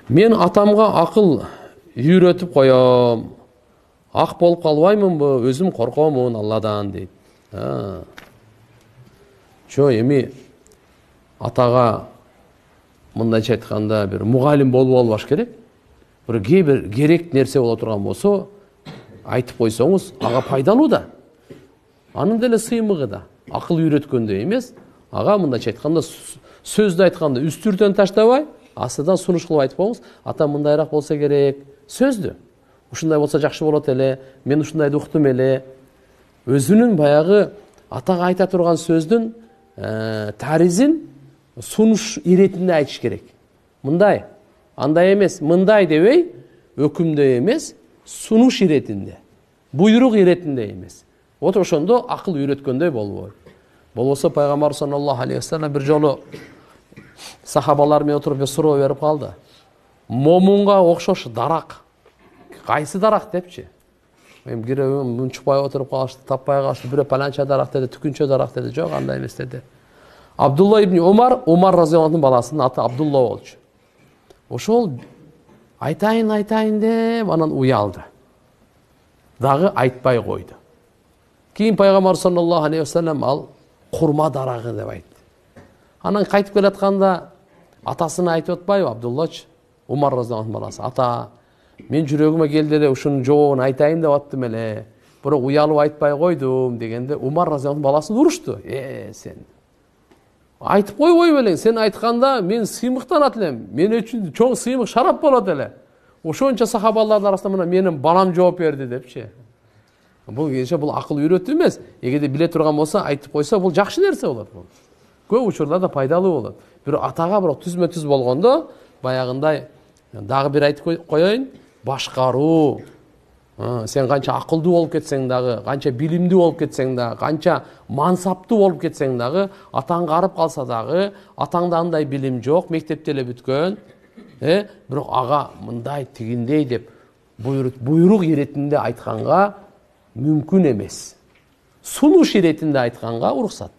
Мен атамға ақыл үйретіп қоям. Ақ болып қалбаймынбы, өзім қорқамын Алладан дейді. Жо, эми атаға мындайча айтканда бир мугалим болуп албаш керек. Бир кейбир керек нерсе боло турган болсо, айтып койсоңуз, ага пайдалуу да. Анын деле сыймыгы да. Акыл үйрөткөндөй эмес, ага мындайча айтканда сөздү айтканда үстүртөн таштабай, астыдан сунуш кылып айтпаңыз, ата мындайраак болсо керек. Сөздү. Ушундай болсо жакшы болот эле, мен ушундайды уктум эле. Өзүнүн баягы атага айта турган сөздүн таризин сунуш иретинде айтыш керек. Мындай, андай эмес, мындай дебей, өкүмдөй эмес, сунуш иретинде. Буйрук иретинде эмес. Вот ошондо акыл үйрөткөндөй болбой. Болбосо пайгамбар саллаллаху алейхи ва саллям бир жолу сахабалар менен отуруп суроо берип калды. Момунга окшош дарак. Кайсы дарак депчи? Мен бирөө мунчупай отуруп калышты, таппай калышты, бирөө паланча дарак деди, түкүнчө дарак деди. Жок, андай эмес деди. Абдулла ибн Умар разияллаху баласынын аты Абдулла болчу. Ошол айтайын деп анан уялды. Дагы айтпай койду. Кийин пайгамбар саллаллаху алейхи ва саллям ал курма дарагы деп айтты. Анан кайтып келатканда атасына айтып атпайбы Абдуллачы? Умар разияллаху баласы. Ата, мен жүрөгүмө келди эле ушунун жообун айтайын деп аттым эле. Бирок уялып айтпай койдум дегенде Умар разияллаху баласын урушту. Сен айтып койбой белең, сен айтканда мен сыймыктанат элем. Мен үчүн чоң сыймык шарап болот эле. Ошончо сахабалардын арасында менин балам жооп берди депчи. Бул акыл үйрөтүү эмес. Эгерде биле турган болсо, айтып койсо, бул жакшы нерсе болот. Көп учурларда пайдалуу болот. Бирок атага бирок түзмө-түз болгондо, баягындай дагы бир айтып коеюн, башкаруу. Сен канча акылдуу болуп кетсең дагы, канча билимдүү болуп кетсең дагы, канча мансаптуу болуп кетсең дагы, атаң карып калса дагы, атаңда андай билим жок, мектепте эле бүткөн, бирок ага мындай тигиндей деп буйрук иретинде айтканга мүмкүн эмес. Сунуш иретинде айтканга уруксат.